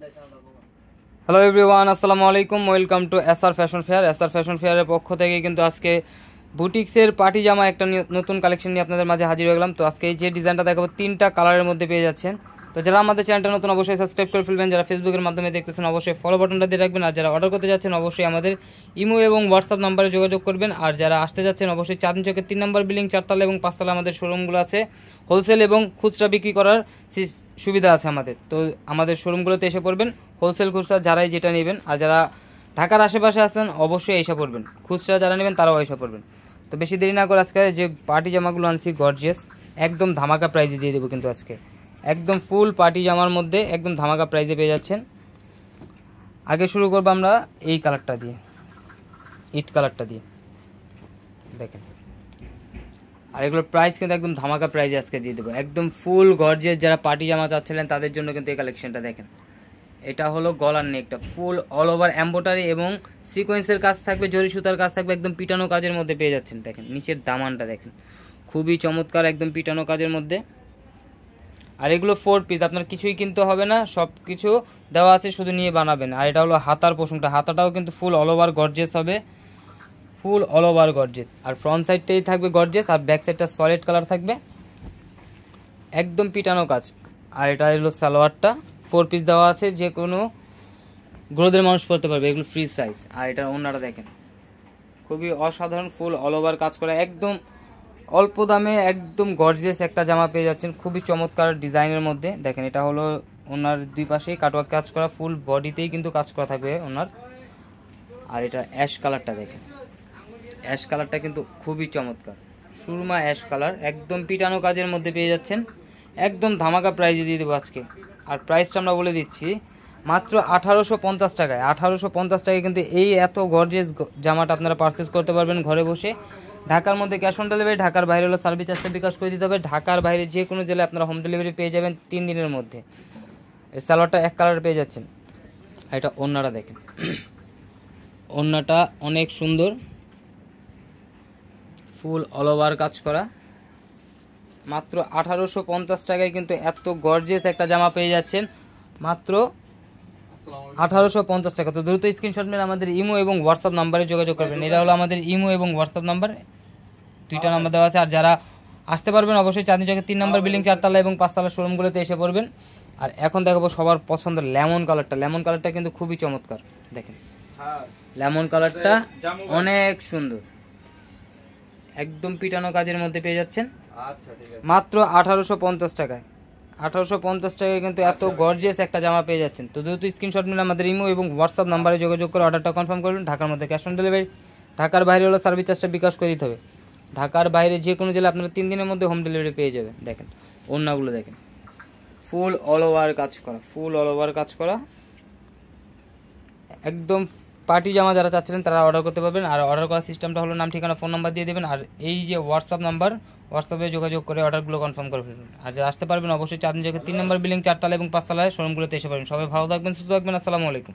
Hello everyone, আসসালামু আলাইকুম। Welcome to SR fashion fair. SR fashion ফেয়ারের পক্ষ থেকে কিন্তু আজকে বুটিক্সের পার্টি জামা একটা নতুন কালেকশন নিয়ে আপনাদের মাঝে হাজির হয়ে গেলাম। তো আজকে এই যে ডিজাইনটা দেখাবো 3টা কালারের মধ্যে পেয়ে যাচ্ছেন। তো যারা আমাদের চ্যানেলটা নতুন অবশ্যই সাবস্ক্রাইব করে ফেলবেন, যারা ফেসবুকের মাধ্যমে দেখতেছেন অবশ্যই ফলো বাটনটা দিয়ে রাখবেন, আর যারা অর্ডার করতে যাচ্ছেন অবশ্যই আমাদের ইমো এবং হোয়াটসঅ্যাপ নাম্বারে যোগাযোগ করবেন, আর যারা আসতে যাচ্ছেন অবশ্যই চাঁদনী চকের 3 নম্বর বিল্ডিং 4তলা এবং 5তলা আমাদের শোরুমগুলো আছে। হোলসেল এবং খুচরা বিক্রি করার সুবিধা আছে আমাদের। তো আমাদের শোরুমগুলোতে এসে পড়বেন, হোলসেল খুচরা যারাই যেটা নেবেন, আর যারা ঢাকার আশেপাশে আছেন অবশ্যই এসে পড়বেন, খুচরা যারা নেবেন তারাও এসে পড়বেন। তো বেশি দেরি না করে আজকে যে পার্টি জামাগুলো আনছি গর্জিয়াস, একদম ধামাকা প্রাইজে দিয়ে দেবো কিন্তু আজকে একদম ফুল পার্টি জামার মধ্যে একদম ধামাকা প্রাইজে পেয়ে যাচ্ছেন। আগে শুরু করবো আমরা এই কালারটা দিয়ে, ইট কালারটা দিয়ে দেখেন। আর এগুলোর প্রাইস কিন্তু একদম ধামাকা প্রাইজে আজকে দিয়ে দেবো, একদম ফুল গর্জিয়াস। যারা পার্টি জামা চাচ্ছিলেন তাদের জন্য কিন্তু এই কালেকশনটা দেখেন। এটা হলো গলার নেকটা, ফুল অল ওভার এমব্রয়ডারি এবং সিকোয়েন্সের কাজ থাকবে, জরি সুতার কাজ থাকবে, একদম পিটানো কাজের মধ্যে পেয়ে যাচ্ছেন। দেখেন নিচের দামানটা দেখেন, খুবই চমৎকার, একদম পিটানো কাজের মধ্যে। আর এগুলো 4 পিস, আপনার কিছুই কিনতে হবে না, সব কিছু দেওয়া আছে, শুধু নিয়ে বানাবেন। আর এটা হলো হাতার পোষণটা, হাতাটাও কিন্তু ফুল অল ওভার গর্জিয়াস হবে, ফুল অল ওভার গর্জিয়াস। আর ফ্রন্ট সাইডটাই থাকবে গর্জিয়াস, আর ব্যাক সাইডটা সলিড কালার থাকবে, একদম পিটানো কাজ। আর এটা হলো সালোয়ারটা, 4 পিস দেওয়া আছে, যে কোনো গ্রোদের মানুষ পড়তে পারবে, এগুলো ফ্রি সাইজ। আর এটার ওড়নাটা দেখেন, খুবই অসাধারণ, ফুল অল ওভার কাজ করা, একদম অল্প দামে একদম গর্জিয়াস একটা জামা পেয়ে যাচ্ছেন, খুবই চমৎকার ডিজাইনের মধ্যে। দেখেন এটা হলো ওনার দুই পাশেই কাটওয়ার্ক কাজ করা, ফুল বডিতেই কিন্তু কাজ করা থাকবে ওনার। আর এটা অ্যাশ কালারটা দেখেন, অ্যাশ কালারটা কিন্তু খুবই চমৎকার, সুরমা অ্যাশ কালার, একদম পিটানো কাজের মধ্যে পেয়ে যাচ্ছেন, একদম ধামাকা প্রাইজে দিয়ে দেবো আজকে। আর প্রাইসটা আমরা বলে দিচ্ছি মাত্র 1850 টাকায়। 1850 টাকায় কিন্তু এই এত গর্জিয়াস জামাটা আপনারা পারচেস করতে পারবেন ঘরে বসে। ঢাকার মধ্যে ক্যাশ অন ডেলিভারি, ঢাকার বাইরে হলো সার্ভিস চার্জটা বিকাশ করে দিতে হবে। ঢাকার বাইরে যে কোনো জেলায় আপনারা হোম ডেলিভারি পেয়ে যাবেন 3 দিনের মধ্যে। এই সালোয়ারটা এক কালার পেয়ে যাচ্ছেন। আর এটা ওড়নাটা দেখেন, ওড়নাটা অনেক সুন্দর, ফুল অল ওভার কাজ করা, মাত্র 1850 টাকায় কিন্তু এত গর্জিয়াস একটা জামা পেয়ে যাচ্ছেন, মাত্র 1850 টাকা। তো দ্রুত স্ক্রিনশট মেরে আমাদের ইমো এবং হোয়াটসঅ্যাপ নাম্বারে যোগাযোগ করবেন। এটা হলো আমাদের ইমো এবং হোয়াটসঅ্যাপ নাম্বার, 2টা নাম্বার দেওয়া আছে। আর যারা আসতে পারবেন অবশ্যই চাঁদনী চকের 3 নম্বর বিল্ডিং 4তলা এবং 5তলা শোরুমগুলোতে এসে পড়বেন। আর এখন দেখাবো সবার পছন্দের লেমন কালারটা। লেমন কালারটা কিন্তু খুবই চমৎকার, দেখেন লেমন কালারটা অনেক সুন্দর, একদম পিটানো কাজের মধ্যে পেয়ে যাচ্ছেন মাত্র 1850 টাকায়। 1850 টাকায় কিন্তু এত গর্জিয়াস একটা জামা পেয়ে যাচ্ছেন। তো দ্রুত স্ক্রিনশট নিলে আমাদের ইমো এবং হোয়াটসঅ্যাপ নাম্বারে যোগাযোগ করে অর্ডারটা কনফার্ম করবেন। ঢাকার মধ্যে ক্যাশ অন ডেলিভারি, ঢাকার বাইরে হলো সার্ভিস চার্জটা বিকাশ করে দিতে হবে। ঢাকার বাইরে যে কোনো জেলা আপনারা 3 দিনের মধ্যে হোম ডেলিভারি পেয়ে যাবেন। দেখেন ওড়নাগুলো দেখেন, ফুল অল ওভার কাজ করা, ফুল অল ওভার কাজ করা, একদম পার্টি জামা যারা চাচ্ছিলেন তারা অর্ডার করতে পারবেন। আর অর্ডার করার সিস্টেমটা হলো নাম, ঠিকানা, ফোন নাম্বার দিয়ে দেবেন। আর এই যে হোয়াটসঅ্যাপ নাম্বার, হোয়াটসঅ্যাপে যোগাযোগ করে অর্ডারগুলো কনফার্ম করে ফেলবেন। আর যারা আসতে পারবেন অবশ্যই চাঁদনী চকের 3 নম্বর বিল্ডিং 4তলা এবং 5তলায় শোরুমগুলোতে এসে পারবেন। সবাই ভালো থাকবেন, সুস্থ থাকবেন, আসসালামু আলাইকুম।